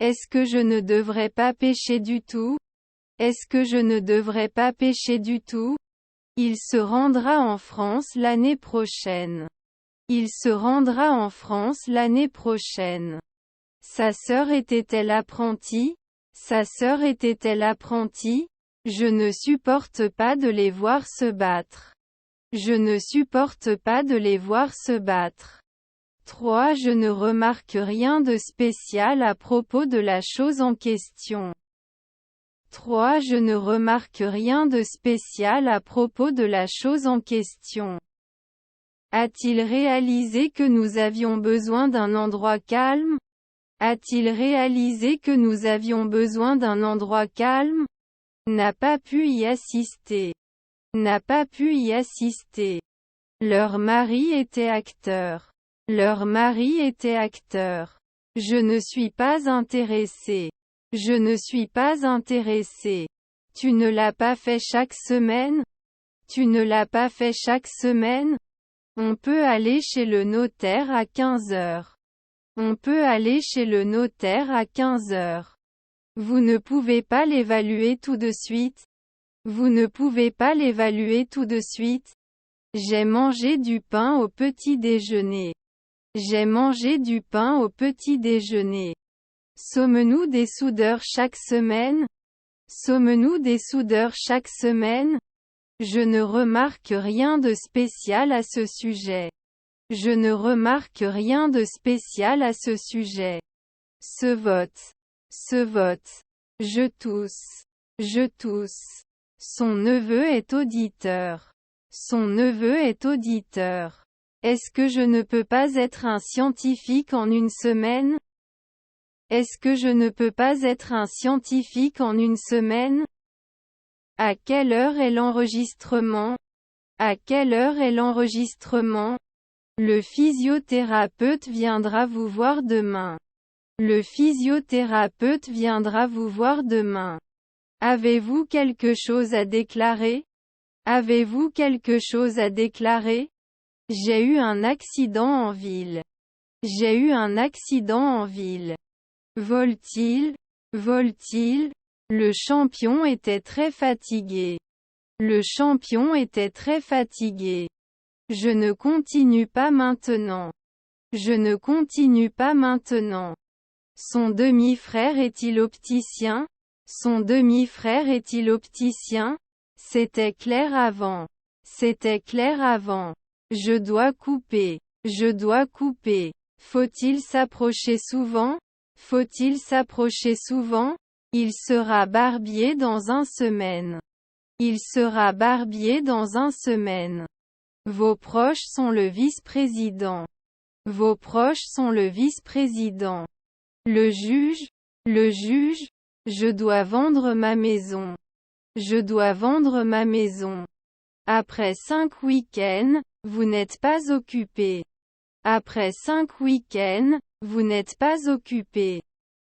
Est-ce que je ne devrais pas pêcher du tout? Est-ce que je ne devrais pas pêcher du tout? Il se rendra en France l'année prochaine. Il se rendra en France l'année prochaine. Sa sœur était-elle apprentie? Sa sœur était-elle apprentie? Je ne supporte pas de les voir se battre. Je ne supporte pas de les voir se battre. 3. Je ne remarque rien de spécial à propos de la chose en question. 3. Je ne remarque rien de spécial à propos de la chose en question. A-t-il réalisé que nous avions besoin d'un endroit calme? A-t-il réalisé que nous avions besoin d'un endroit calme? N'a pas pu y assister. N'a pas pu y assister. Leur mari était acteur. Leur mari était acteur. Je ne suis pas intéressé. Je ne suis pas intéressé. Tu ne l'as pas fait chaque semaine? Tu ne l'as pas fait chaque semaine? On peut aller chez le notaire à 15 heures. On peut aller chez le notaire à 15 heures. Vous ne pouvez pas l'évaluer tout de suite? Vous ne pouvez pas l'évaluer tout de suite? J'ai mangé du pain au petit déjeuner. J'ai mangé du pain au petit déjeuner. Sommes-nous des soudeurs chaque semaine? Sommes-nous des soudeurs chaque semaine? Je ne remarque rien de spécial à ce sujet. Je ne remarque rien de spécial à ce sujet. Ce vote. Ce vote. Je tousse. Je tousse. Son neveu est auditeur. Son neveu est auditeur. Est-ce que je ne peux pas être un scientifique en une semaine? Est-ce que je ne peux pas être un scientifique en une semaine? À quelle heure est l'enregistrement? À quelle heure est l'enregistrement? Le physiothérapeute viendra vous voir demain. Le physiothérapeute viendra vous voir demain. Avez-vous quelque chose à déclarer? Avez-vous quelque chose à déclarer? J'ai eu un accident en ville. J'ai eu un accident en ville. Vole-t-il? Vole-t-il? Le champion était très fatigué. Le champion était très fatigué. Je ne continue pas maintenant. Je ne continue pas maintenant. Son demi-frère est-il opticien? Son demi-frère est-il opticien? C'était clair avant. C'était clair avant. Je dois couper. Je dois couper. Faut-il s'approcher souvent? Faut-il s'approcher souvent? Il sera barbier dans un semaine. Il sera barbier dans un semaine. Vos proches sont le vice-président. Vos proches sont le vice-président. Le juge. Le juge. Je dois vendre ma maison. Je dois vendre ma maison. Après 5 week-ends, vous n'êtes pas occupé. Après 5 week-ends, vous n'êtes pas occupé.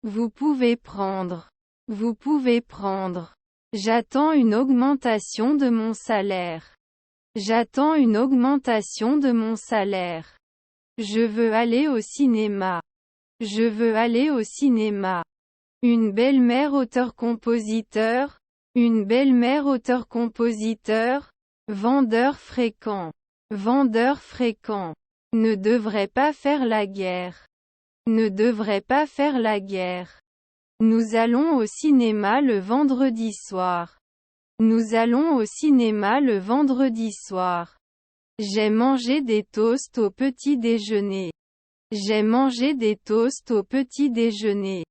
Vous pouvez prendre. Vous pouvez prendre. J'attends une augmentation de mon salaire. J'attends une augmentation de mon salaire. Je veux aller au cinéma. Je veux aller au cinéma. Une belle-mère auteur-compositeur. Une belle-mère auteur-compositeur. Vendeur fréquent. Vendeur fréquent. Ne devrait pas faire la guerre. Ne devrait pas faire la guerre. Nous allons au cinéma le vendredi soir. Nous allons au cinéma le vendredi soir. J'ai mangé des toasts au petit déjeuner. J'ai mangé des toasts au petit déjeuner.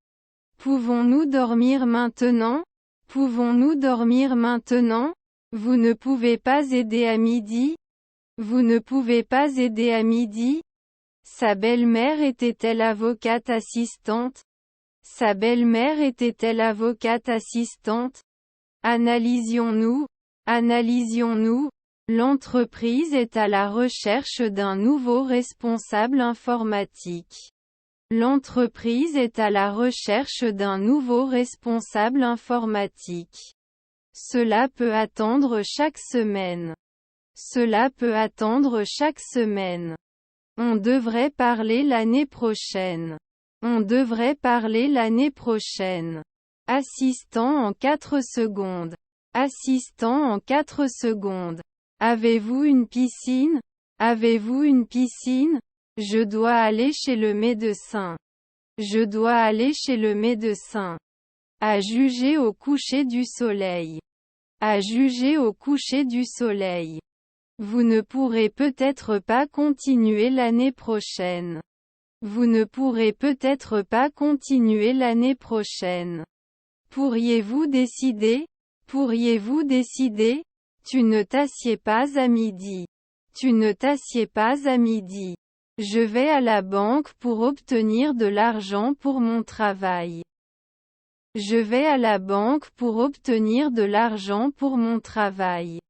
Pouvons-nous dormir maintenant? Pouvons-nous dormir maintenant? Vous ne pouvez pas aider à midi? Vous ne pouvez pas aider à midi? Sa belle-mère était-elle avocate assistante? Sa belle-mère était-elle avocate assistante? Analysions-nous. Analysions-nous. L'entreprise est à la recherche d'un nouveau responsable informatique. L'entreprise est à la recherche d'un nouveau responsable informatique. Cela peut attendre chaque semaine. Cela peut attendre chaque semaine. On devrait parler l'année prochaine. On devrait parler l'année prochaine. Assistant en 4 secondes. Assistant en 4 secondes. Avez-vous une piscine? Avez-vous une piscine? Je dois aller chez le médecin. Je dois aller chez le médecin. À juger au coucher du soleil. À juger au coucher du soleil. Vous ne pourrez peut-être pas continuer l'année prochaine. Vous ne pourrez peut-être pas continuer l'année prochaine. Pourriez-vous décider? Pourriez-vous décider? Tu ne t'assieds pas à midi. Tu ne t'assieds pas à midi. Je vais à la banque pour obtenir de l'argent pour mon travail. Je vais à la banque pour obtenir de l'argent pour mon travail.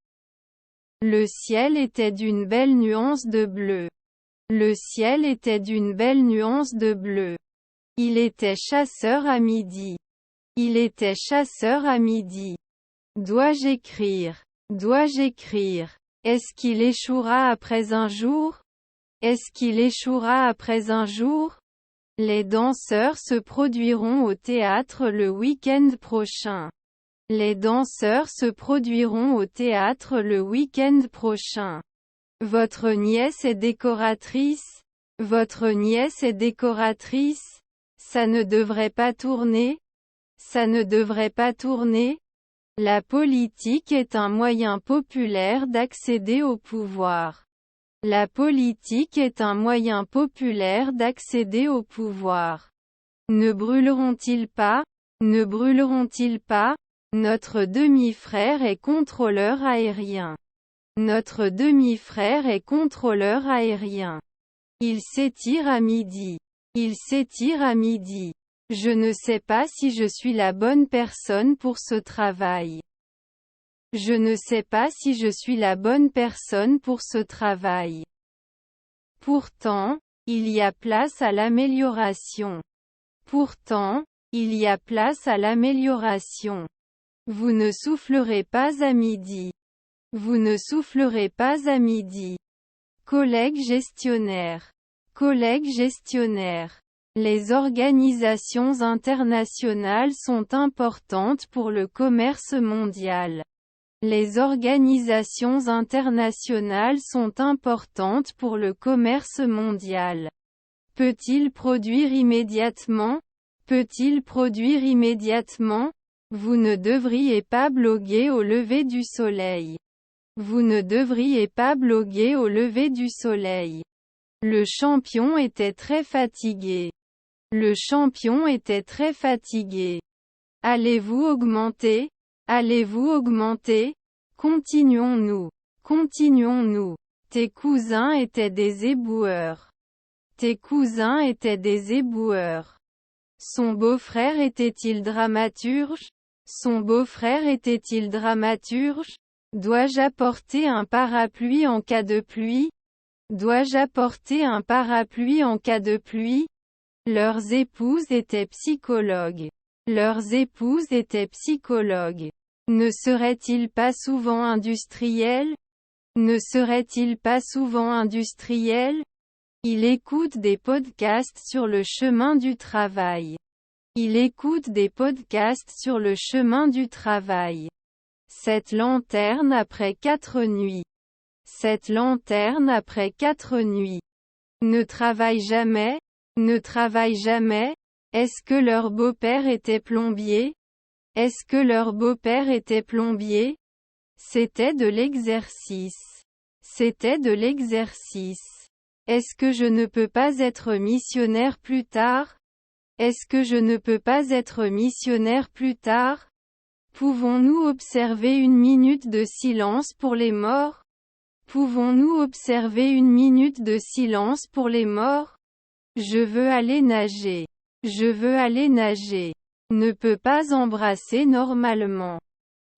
Le ciel était d'une belle nuance de bleu. Le ciel était d'une belle nuance de bleu. Il était chasseur à midi. Il était chasseur à midi. Dois-je écrire? Dois-je écrire? Est-ce qu'il échouera après un jour? Est-ce qu'il échouera après un jour? Les danseurs se produiront au théâtre le week-end prochain. Les danseurs se produiront au théâtre le week-end prochain. Votre nièce est décoratrice? Votre nièce est décoratrice? Ça ne devrait pas tourner? Ça ne devrait pas tourner? La politique est un moyen populaire d'accéder au pouvoir. La politique est un moyen populaire d'accéder au pouvoir. Ne brûleront-ils pas? Ne brûleront-ils pas? Notre demi-frère est contrôleur aérien. Notre demi-frère est contrôleur aérien. Il s'étire à midi. Il s'étire à midi. Je ne sais pas si je suis la bonne personne pour ce travail. Je ne sais pas si je suis la bonne personne pour ce travail. Pourtant, il y a place à l'amélioration. Pourtant, il y a place à l'amélioration. Vous ne soufflerez pas à midi. Vous ne soufflerez pas à midi. Collègue gestionnaire. Collègue gestionnaire. Les organisations internationales sont importantes pour le commerce mondial. Les organisations internationales sont importantes pour le commerce mondial. Peut-il produire immédiatement? Peut-il produire immédiatement? Vous ne devriez pas bloguer au lever du soleil. Vous ne devriez pas bloguer au lever du soleil. Le champion était très fatigué. Le champion était très fatigué. Allez-vous augmenter? Allez-vous augmenter? Continuons-nous. Continuons-nous. Tes cousins étaient des éboueurs. Tes cousins étaient des éboueurs. Son beau-frère était-il dramaturge? Son beau-frère était-il dramaturge? Dois-je apporter un parapluie en cas de pluie? Dois-je apporter un parapluie en cas de pluie? Leurs épouses étaient psychologues. Leurs épouses étaient psychologues. Ne serait-il pas souvent industriel? Ne serait-il pas souvent industriel? Il écoute des podcasts sur le chemin du travail. Il écoute des podcasts sur le chemin du travail. Cette lanterne après 4 nuits. Cette lanterne après 4 nuits. Ne travaille jamais? Ne travaille jamais? Est-ce que leur beau-père était plombier? Est-ce que leur beau-père était plombier? C'était de l'exercice. C'était de l'exercice. Est-ce que je ne peux pas être missionnaire plus tard? Est-ce que je ne peux pas être missionnaire plus tard? Pouvons-nous observer une minute de silence pour les morts? Pouvons-nous observer une minute de silence pour les morts? Je veux aller nager. Je veux aller nager. Ne peut pas embrasser normalement.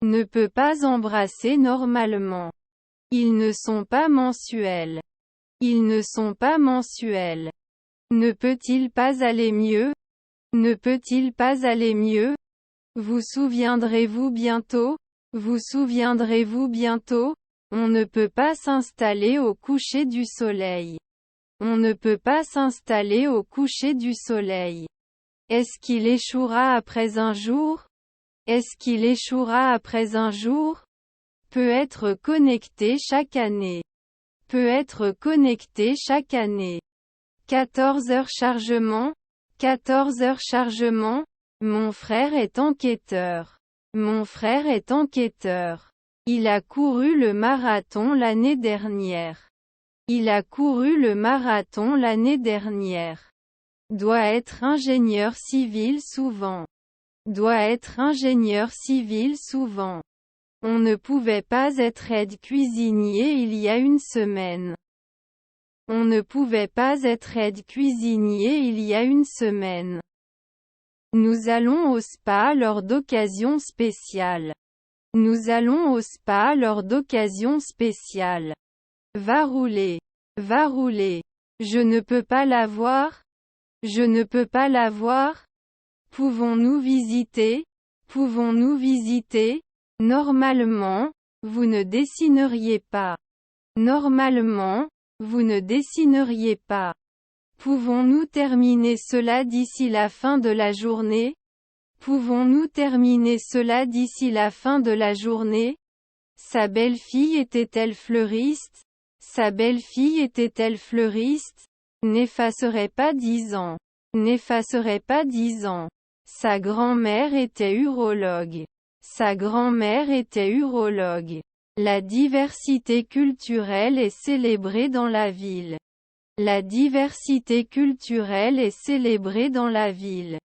Ne peut pas embrasser normalement. Ils ne sont pas mensuels. Ils ne sont pas mensuels. Ne peut-il pas aller mieux? Ne peut-il pas aller mieux? Vous souviendrez-vous bientôt? Vous souviendrez-vous bientôt? On ne peut pas s'installer au coucher du soleil. On ne peut pas s'installer au coucher du soleil. Est-ce qu'il échouera après un jour? Est-ce qu'il échouera après un jour? Peut être connecté chaque année. Peut être connecté chaque année. 14 heures chargement. 14 heures chargement. Mon frère est enquêteur. Mon frère est enquêteur. Il a couru le marathon l'année dernière. Il a couru le marathon l'année dernière. Doit être ingénieur civil souvent. Doit être ingénieur civil souvent. On ne pouvait pas être aide cuisinier il y a une semaine. On ne pouvait pas être aide cuisinier il y a une semaine. Nous allons au spa lors d'occasions spéciales. Nous allons au spa lors d'occasions spéciales. Va rouler. Va rouler. Je ne peux pas la voir. Je ne peux pas la voir. Pouvons-nous visiter? Pouvons-nous visiter? Normalement, vous ne dessineriez pas. Normalement, vous ne dessineriez pas. Pouvons-nous terminer cela d'ici la fin de la journée? Pouvons-nous terminer cela d'ici la fin de la journée? Sa belle-fille était-elle fleuriste? Sa belle-fille était-elle fleuriste? N'effacerait pas 10 ans. N'effacerait pas 10 ans. Sa grand-mère était urologue. Sa grand-mère était urologue. La diversité culturelle est célébrée dans la ville. La diversité culturelle est célébrée dans la ville.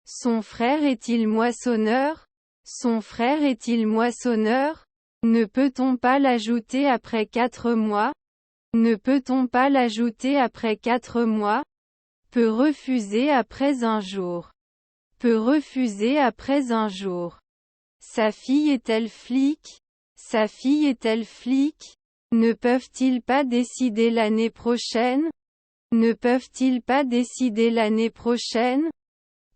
Son frère est-il moissonneur? Son frère est-il moissonneur? Ne peut-on pas l'ajouter après 4 mois? Ne peut-on pas l'ajouter après 4 mois? Peut refuser après un jour. Peut refuser après un jour. Sa fille est-elle flic? Sa fille est-elle flic? Ne peuvent-ils pas décider l'année prochaine? Ne peuvent-ils pas décider l'année prochaine?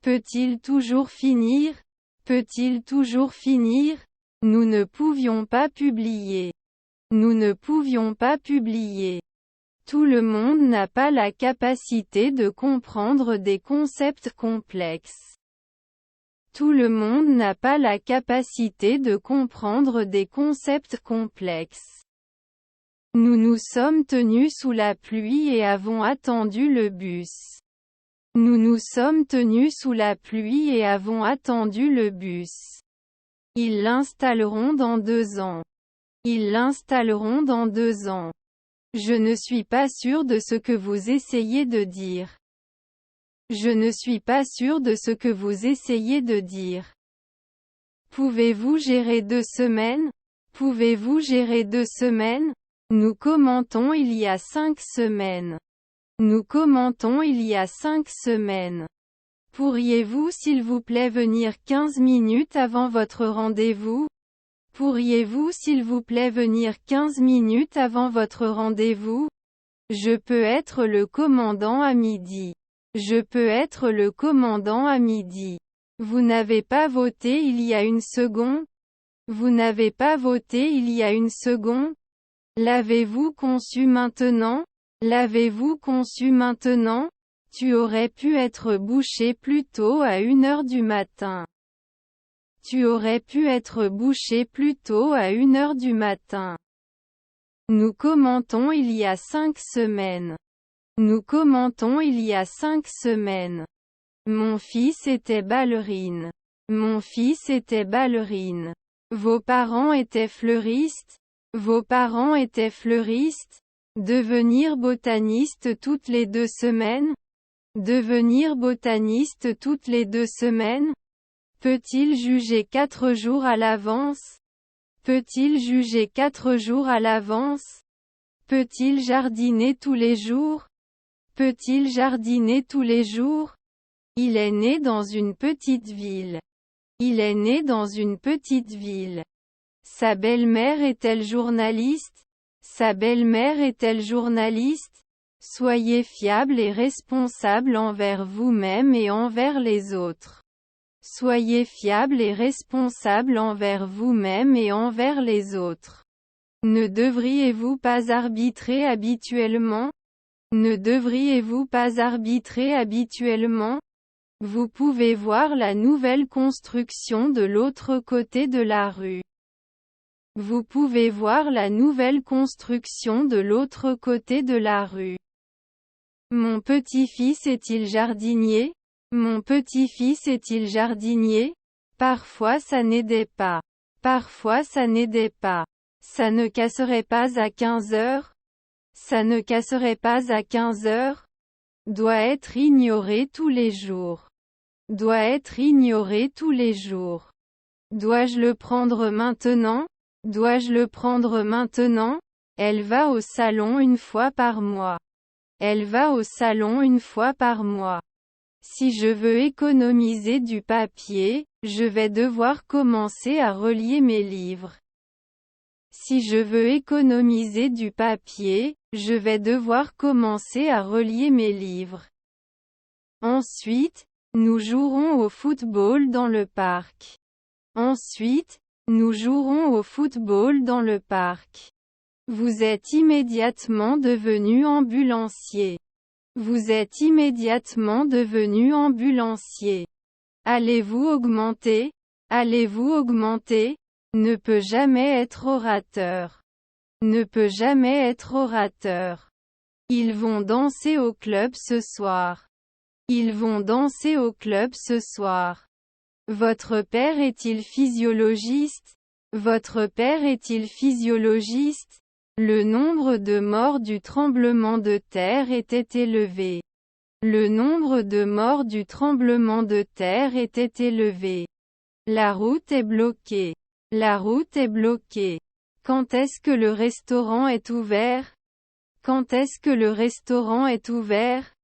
Peut-il toujours finir? Peut-il toujours finir? Nous ne pouvions pas publier. Nous ne pouvions pas publier. Tout le monde n'a pas la capacité de comprendre des concepts complexes. Tout le monde n'a pas la capacité de comprendre des concepts complexes. Nous nous sommes tenus sous la pluie et avons attendu le bus. Nous nous sommes tenus sous la pluie et avons attendu le bus. Ils l'installeront dans 2 ans. Ils l'installeront dans 2 ans. Je ne suis pas sûr de ce que vous essayez de dire. Je ne suis pas sûr de ce que vous essayez de dire. Pouvez-vous gérer 2 semaines? Pouvez-vous gérer 2 semaines? Nous commentons il y a 5 semaines. Nous commentons il y a 5 semaines. Pourriez-vous s'il vous plaît venir 15 minutes avant votre rendez-vous? Pourriez-vous s'il vous plaît venir 15 minutes avant votre rendez-vous? Je peux être le commandant à midi. Je peux être le commandant à midi. Vous n'avez pas voté il y a une seconde? Vous n'avez pas voté il y a une seconde? L'avez-vous conçu maintenant? L'avez-vous conçu maintenant? Tu aurais pu être bouché plus tôt à 1 heure du matin. Tu aurais pu être bouché plus tôt à 1 heure du matin. Nous commentons il y a 5 semaines. Nous commentons il y a 5 semaines. Mon fils était ballerine. Mon fils était ballerine. Vos parents étaient fleuristes? Vos parents étaient fleuristes? Devenir botaniste toutes les 2 semaines? Devenir botaniste toutes les 2 semaines? Peut-il juger 4 jours à l'avance? Peut-il juger 4 jours à l'avance? Peut-il jardiner tous les jours? Peut-il jardiner tous les jours? Il est né dans une petite ville. Il est né dans une petite ville. Sa belle-mère est-elle journaliste? Sa belle-mère est-elle journaliste? Soyez fiable et responsable envers vous-même et envers les autres. Soyez fiable et responsable envers vous-même et envers les autres. Ne devriez-vous pas arbitrer habituellement? Ne devriez-vous pas arbitrer habituellement? Vous pouvez voir la nouvelle construction de l'autre côté de la rue. Vous pouvez voir la nouvelle construction de l'autre côté de la rue. Mon petit-fils est-il jardinier? Mon petit-fils est-il jardinier? Parfois ça n'aidait pas. Parfois ça n'aidait pas. Ça ne casserait pas à 15 heures? Ça ne casserait pas à 15 heures? Doit être ignoré tous les jours. Doit être ignoré tous les jours. Dois-je le prendre maintenant? Dois-je le prendre maintenant? Elle va au salon une fois par mois. Elle va au salon une fois par mois. Si je veux économiser du papier, je vais devoir commencer à relier mes livres. Si je veux économiser du papier, je vais devoir commencer à relier mes livres. Ensuite, nous jouerons au football dans le parc. Ensuite, nous jouerons au football dans le parc. Vous êtes immédiatement devenu ambulancier. Vous êtes immédiatement devenu ambulancier. Allez-vous augmenter? Allez-vous augmenter? Ne peut jamais être orateur. Ne peut jamais être orateur. Ils vont danser au club ce soir. Ils vont danser au club ce soir. Votre père est-il physiologiste? Votre père est-il physiologiste? Le nombre de morts du tremblement de terre était élevé. Le nombre de morts du tremblement de terre était élevé. La route est bloquée. La route est bloquée. Quand est-ce que le restaurant est ouvert? Quand est-ce que le restaurant est ouvert?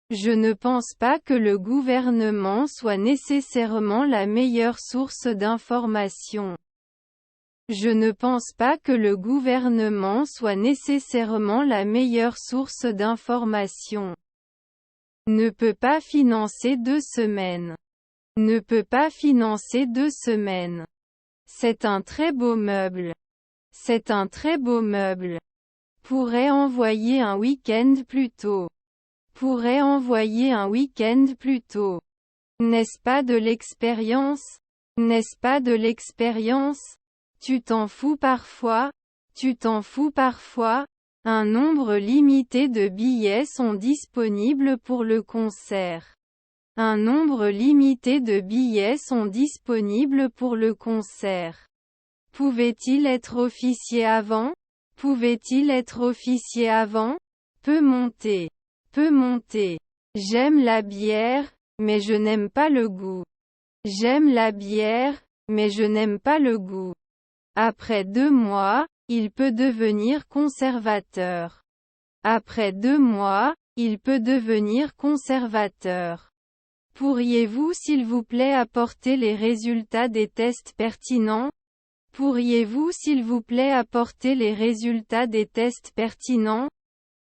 Je ne pense pas que le gouvernement soit nécessairement la meilleure source d'information. Je ne pense pas que le gouvernement soit nécessairement la meilleure source d'information. Ne peut pas financer 2 semaines. Ne peut pas financer 2 semaines. C'est un très beau meuble. C'est un très beau meuble. Pourrait envoyer un week-end plus tôt. Pourrait envoyer un week-end plus tôt. N'est-ce pas de l'expérience? N'est-ce pas de l'expérience? Tu t'en fous parfois? Tu t'en fous parfois? Un nombre limité de billets sont disponibles pour le concert. Un nombre limité de billets sont disponibles pour le concert. Pouvait-il être officier avant? Pouvait-il être officier avant? Peut monter. Peut monter. J'aime la bière, mais je n'aime pas le goût. J'aime la bière, mais je n'aime pas le goût. Après 2 mois, il peut devenir conservateur. Après 2 mois, il peut devenir conservateur. Pourriez-vous s'il vous plaît apporter les résultats des tests pertinents? Pourriez-vous s'il vous plaît apporter les résultats des tests pertinents?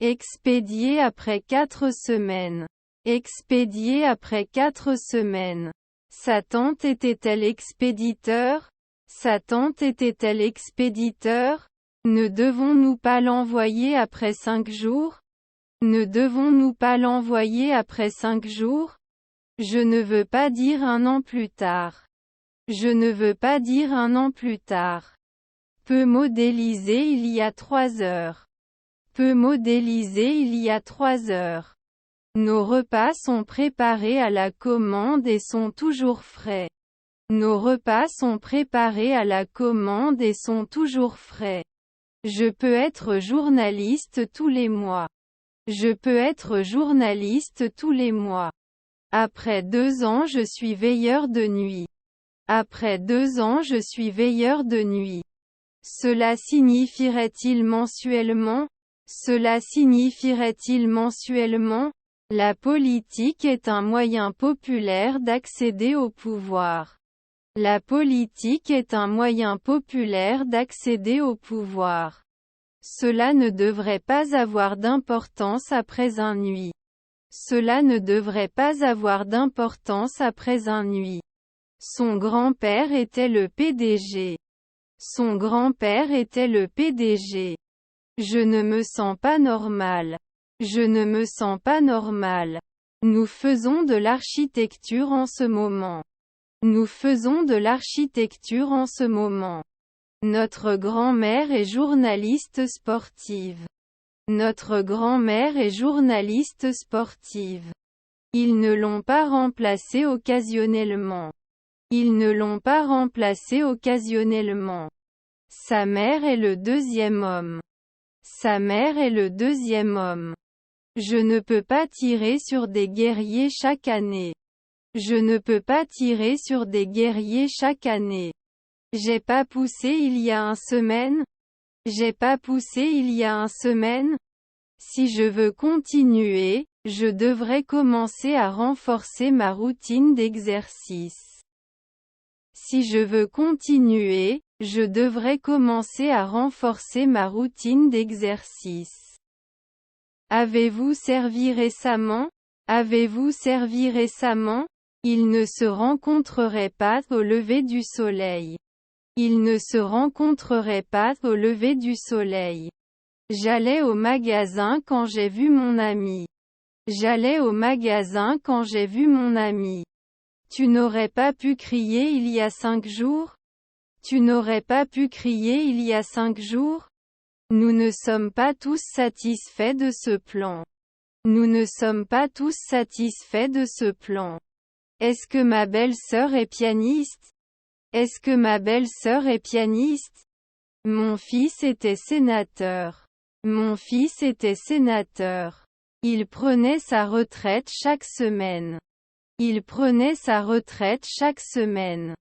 Expédié après 4 semaines. Expédié après 4 semaines. Sa tante était-elle expéditeur? Sa tante était-elle expéditeur? Ne devons-nous pas l'envoyer après 5 jours? Ne devons-nous pas l'envoyer après 5 jours? Je ne veux pas dire 1 an plus tard. Je ne veux pas dire 1 an plus tard. Peut modéliser il y a 3 heures. Peut modéliser il y a 3 heures. Nos repas sont préparés à la commande et sont toujours frais. Nos repas sont préparés à la commande et sont toujours frais. Je peux être journaliste tous les mois. Je peux être journaliste tous les mois. Après 2 ans je suis veilleur de nuit. Après 2 ans je suis veilleur de nuit. Cela signifierait-il mensuellement? Cela signifierait-il mensuellement? La politique est un moyen populaire d'accéder au pouvoir. La politique est un moyen populaire d'accéder au pouvoir. Cela ne devrait pas avoir d'importance après un nuit. Cela ne devrait pas avoir d'importance après un nuit. Son grand-père était le PDG. Son grand-père était le PDG. Je ne me sens pas normal. Je ne me sens pas normal. Nous faisons de l'architecture en ce moment. Nous faisons de l'architecture en ce moment. Notre grand-mère est journaliste sportive. Notre grand-mère est journaliste sportive. Ils ne l'ont pas remplacée occasionnellement. Ils ne l'ont pas remplacée occasionnellement. Sa mère est le deuxième homme. Sa mère est le deuxième homme. Je ne peux pas tirer sur des guerriers chaque année. Je ne peux pas tirer sur des guerriers chaque année. J'ai pas poussé il y a une semaine. J'ai pas poussé il y a une semaine. Si je veux continuer, je devrais commencer à renforcer ma routine d'exercice. Si je veux continuer, je devrais commencer à renforcer ma routine d'exercice. Avez-vous servi récemment? Avez-vous servi récemment? Ils ne se rencontreraient pas au lever du soleil. Ils ne se rencontreraient pas au lever du soleil. J'allais au magasin quand j'ai vu mon ami. J'allais au magasin quand j'ai vu mon ami. Tu n'aurais pas pu crier il y a 5 jours? Tu n'aurais pas pu crier il y a 5 jours? Nous ne sommes pas tous satisfaits de ce plan. Nous ne sommes pas tous satisfaits de ce plan. Est-ce que ma belle-sœur est pianiste? Est-ce que ma belle-sœur est pianiste? Mon fils était sénateur. Mon fils était sénateur. Il prenait sa retraite chaque semaine. Il prenait sa retraite chaque semaine.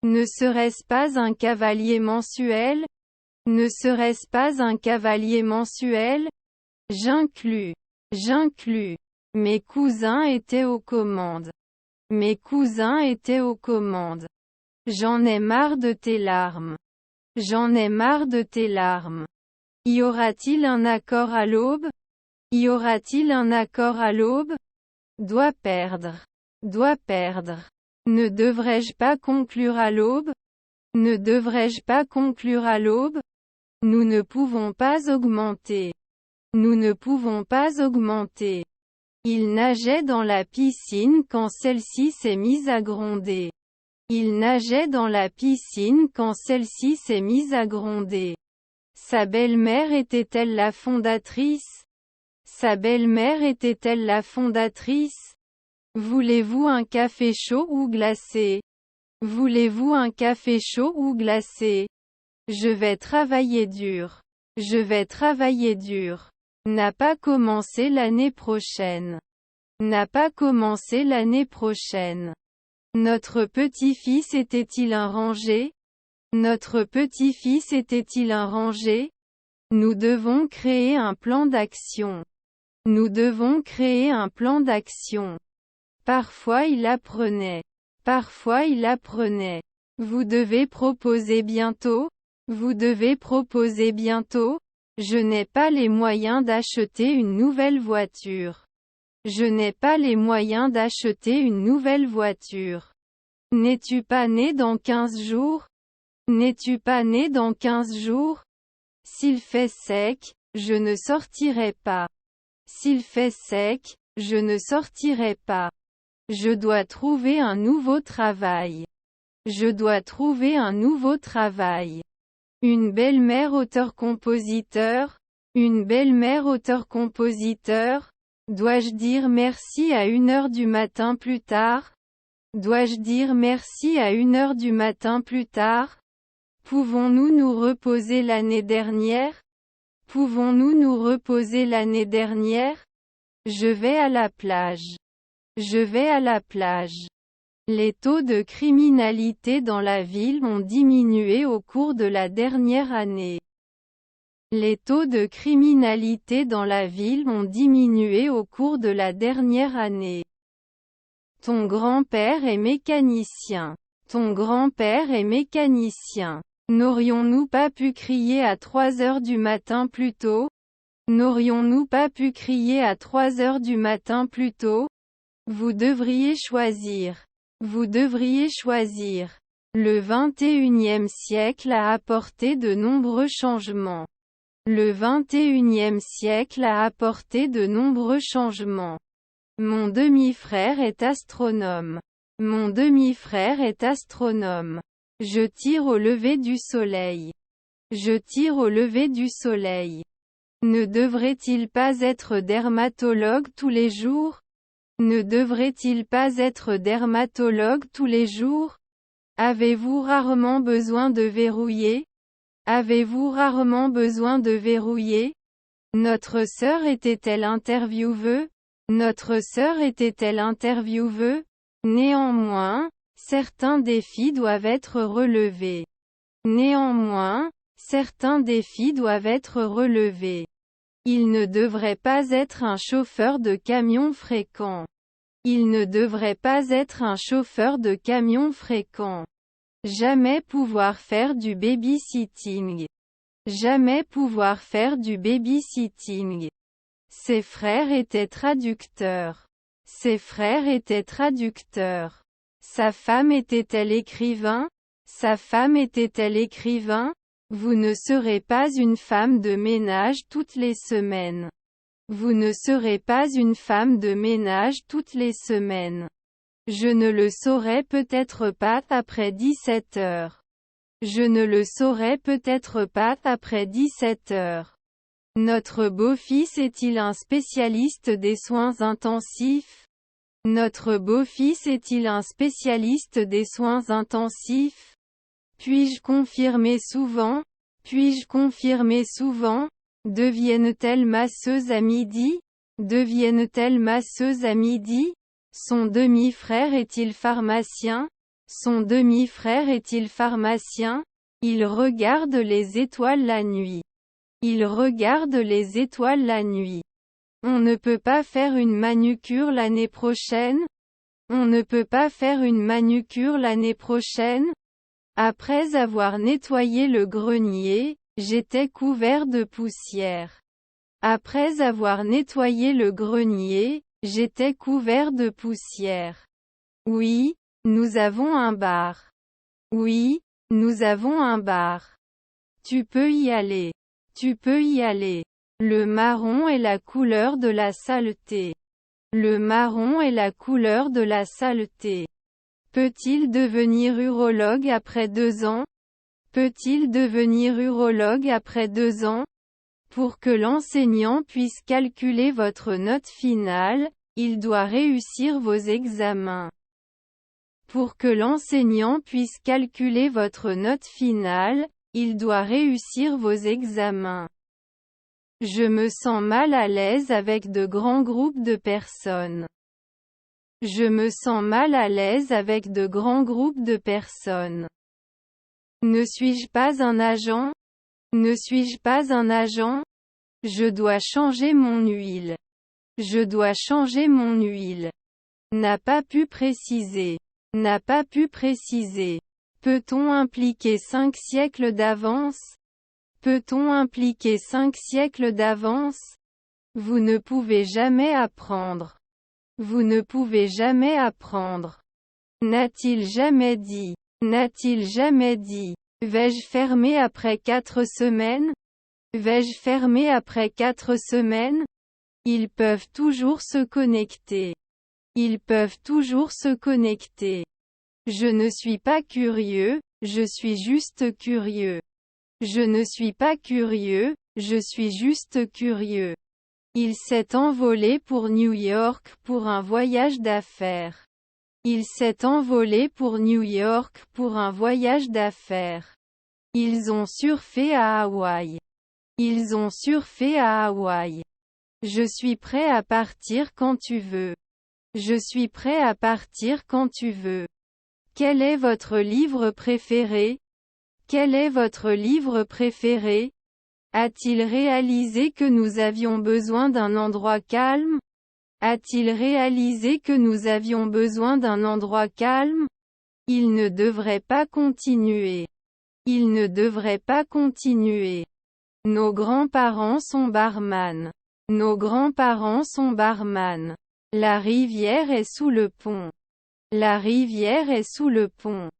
Ne serait-ce pas un cavalier mensuel? Ne serait-ce pas un cavalier mensuel? J'inclus. Mes cousins étaient aux commandes. Mes cousins étaient aux commandes. J'en ai marre de tes larmes. J'en ai marre de tes larmes. Y aura-t-il un accord à l'aube? Y aura-t-il un accord à l'aube? Dois perdre. Dois perdre. Ne devrais-je pas conclure à l'aube? Ne devrais-je pas conclure à l'aube? Nous ne pouvons pas augmenter. Nous ne pouvons pas augmenter. Il nageait dans la piscine quand celle-ci s'est mise à gronder. Il nageait dans la piscine quand celle-ci s'est mise à gronder. Sa belle-mère était-elle la fondatrice? Sa belle-mère était-elle la fondatrice? Voulez-vous un café chaud ou glacé? Voulez-vous un café chaud ou glacé? Je vais travailler dur. Je vais travailler dur. N'a pas commencé l'année prochaine. N'a pas commencé l'année prochaine. Notre petit-fils était-il un ranger? Notre petit-fils était-il un ranger? Nous devons créer un plan d'action. Nous devons créer un plan d'action. Parfois il apprenait. Parfois il apprenait. Vous devez proposer bientôt? Vous devez proposer bientôt? Je n'ai pas les moyens d'acheter une nouvelle voiture. Je n'ai pas les moyens d'acheter une nouvelle voiture. N'es-tu pas né dans 15 jours? N'es-tu pas né dans 15 jours? S'il fait sec, je ne sortirai pas. S'il fait sec, je ne sortirai pas. Je dois trouver un nouveau travail. Je dois trouver un nouveau travail. Une belle-mère auteur-compositeur? Une belle-mère auteur-compositeur? Dois-je dire merci à 1h du matin plus tard? Dois-je dire merci à 1h du matin plus tard? Pouvons-nous nous reposer l'année dernière? Pouvons-nous nous reposer l'année dernière? Je vais à la plage. Je vais à la plage. Les taux de criminalité dans la ville ont diminué au cours de la dernière année. Les taux de criminalité dans la ville ont diminué au cours de la dernière année. Ton grand-père est mécanicien. Ton grand-père est mécanicien. N'aurions-nous pas pu crier à 3 heures du matin plus tôt? N'aurions-nous pas pu crier à 3 heures du matin plus tôt? Vous devriez choisir. Vous devriez choisir. Le 21e siècle a apporté de nombreux changements. Le 21e siècle a apporté de nombreux changements. Mon demi-frère est astronome. Mon demi-frère est astronome. Je tire au lever du soleil. Je tire au lever du soleil. Ne devrait-il pas être dermatologue tous les jours? Ne devrait-il pas être dermatologue tous les jours? Avez-vous rarement besoin de verrouiller? Avez-vous rarement besoin de verrouiller? Notre sœur était-elle intervieweuse? Notre sœur était-elle intervieweuse? Néanmoins, certains défis doivent être relevés. Néanmoins, certains défis doivent être relevés. Il ne devrait pas être un chauffeur de camion fréquent. Il ne devrait pas être un chauffeur de camion fréquent. Jamais pouvoir faire du babysitting. Jamais pouvoir faire du babysitting. Ses frères étaient traducteurs. Ses frères étaient traducteurs. Sa femme était-elle écrivain? Sa femme était-elle écrivain? Vous ne serez pas une femme de ménage toutes les semaines. Vous ne serez pas une femme de ménage toutes les semaines. Je ne le saurai peut-être pas après 17 heures. Je ne le saurai peut-être pas après 17 heures. Notre beau-fils est-il un spécialiste des soins intensifs? Notre beau-fils est-il un spécialiste des soins intensifs? Puis-je confirmer souvent? Puis-je confirmer souvent? Deviennent-elles masseuses à midi? Deviennent-elles masseuses à midi? Son demi-frère est-il pharmacien? Son demi-frère est-il pharmacien? Il regarde les étoiles la nuit. Il regarde les étoiles la nuit. On ne peut pas faire une manucure l'année prochaine? On ne peut pas faire une manucure l'année prochaine? Après avoir nettoyé le grenier, j'étais couvert de poussière. Après avoir nettoyé le grenier, j'étais couvert de poussière. Oui, nous avons un bar. Oui, nous avons un bar. Tu peux y aller. Tu peux y aller. Le marron est la couleur de la saleté. Le marron est la couleur de la saleté. Peut-il devenir urologue après 2 ans? Peut-il devenir urologue après 2 ans? Pour que l'enseignant puisse calculer votre note finale, il doit réussir vos examens. Pour que l'enseignant puisse calculer votre note finale, il doit réussir vos examens. Je me sens mal à l'aise avec de grands groupes de personnes. Je me sens mal à l'aise avec de grands groupes de personnes. Ne suis-je pas un agent? Ne suis-je pas un agent? Je dois changer mon huile. Je dois changer mon huile. N'a pas pu préciser. N'a pas pu préciser. Peut-on impliquer 5 siècles d'avance? Peut-on impliquer 5 siècles d'avance? Vous ne pouvez jamais apprendre. Vous ne pouvez jamais apprendre. N'a-t-il jamais dit? N'a-t-il jamais dit? Vais-je fermer après 4 semaines? Vais-je fermer après 4 semaines? Ils peuvent toujours se connecter. Ils peuvent toujours se connecter. Je ne suis pas curieux, je suis juste curieux. Je ne suis pas curieux, je suis juste curieux. Il s'est envolé pour New York pour un voyage d'affaires. Il s'est envolé pour New York pour un voyage d'affaires. Ils ont surfé à Hawaï. Ils ont surfé à Hawaï. Je suis prêt à partir quand tu veux. Je suis prêt à partir quand tu veux. Quel est votre livre préféré? Quel est votre livre préféré? A-t-il réalisé que nous avions besoin d'un endroit calme? A-t-il réalisé que nous avions besoin d'un endroit calme? Il ne devrait pas continuer. Il ne devrait pas continuer. Nos grands-parents sont barman. Nos grands-parents sont barman. La rivière est sous le pont. La rivière est sous le pont.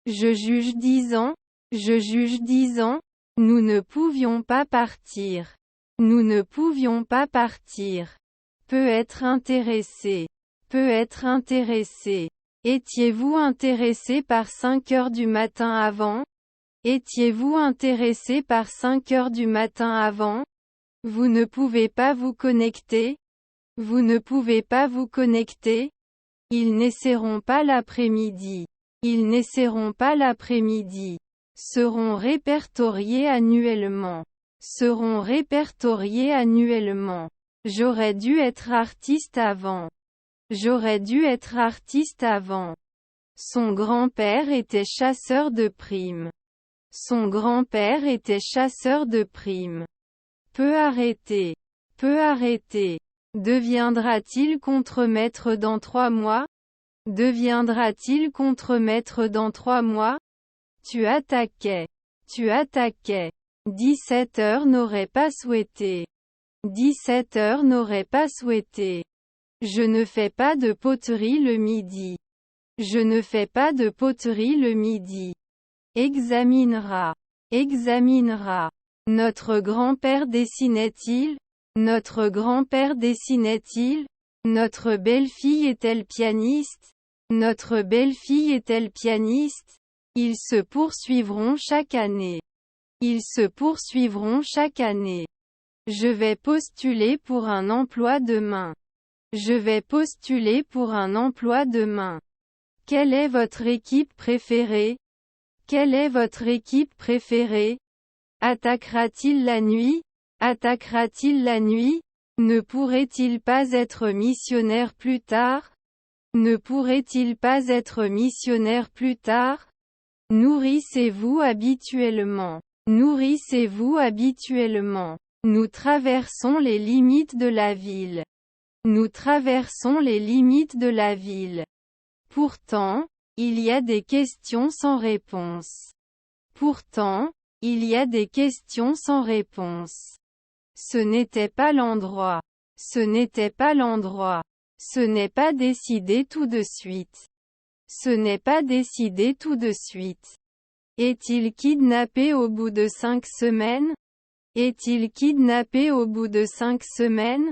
Je juge 10 ans. Je juge 10 ans. Nous ne pouvions pas partir. Nous ne pouvions pas partir. Peut être intéressé. Peut être intéressé. Étiez-vous intéressé par 5 heures du matin avant? Étiez-vous intéressé par 5 heures du matin avant? Vous ne pouvez pas vous connecter? Vous ne pouvez pas vous connecter? Ils n'essaieront pas l'après-midi. Ils n'essaieront pas l'après-midi. Seront répertoriés annuellement. Seront répertoriés annuellement. J'aurais dû être artiste avant. J'aurais dû être artiste avant. Son grand-père était chasseur de primes. Son grand-père était chasseur de primes. Peut arrêter. Peut arrêter. Deviendra-t-il contremaître dans 3 mois? Deviendra-t-il contremaître dans 3 mois? Tu attaquais. Tu attaquais. 17 heures n'aurait pas souhaité. 17 heures n'aurait pas souhaité. Je ne fais pas de poterie le midi. Je ne fais pas de poterie le midi. Examinera. Examinera. Notre grand-père dessinait-il? Notre grand-père dessinait-il? Notre belle-fille est-elle pianiste? Notre belle-fille est-elle pianiste? Ils se poursuivront chaque année. Ils se poursuivront chaque année. Je vais postuler pour un emploi demain. Je vais postuler pour un emploi demain. Quelle est votre équipe préférée? Quelle est votre équipe préférée? Attaquera-t-il la nuit? Attaquera-t-il la nuit? Ne pourrait-il pas être missionnaire plus tard? Ne pourrait-il pas être missionnaire plus tard? Nourrissez-vous habituellement. Nourrissez-vous habituellement. Nous traversons les limites de la ville. Nous traversons les limites de la ville. Pourtant, il y a des questions sans réponse. Pourtant, il y a des questions sans réponse. Ce n'était pas l'endroit. Ce n'était pas l'endroit. Ce n'est pas décidé tout de suite. Ce n'est pas décidé tout de suite. Est-il kidnappé au bout de 5 semaines? Est-il kidnappé au bout de 5 semaines?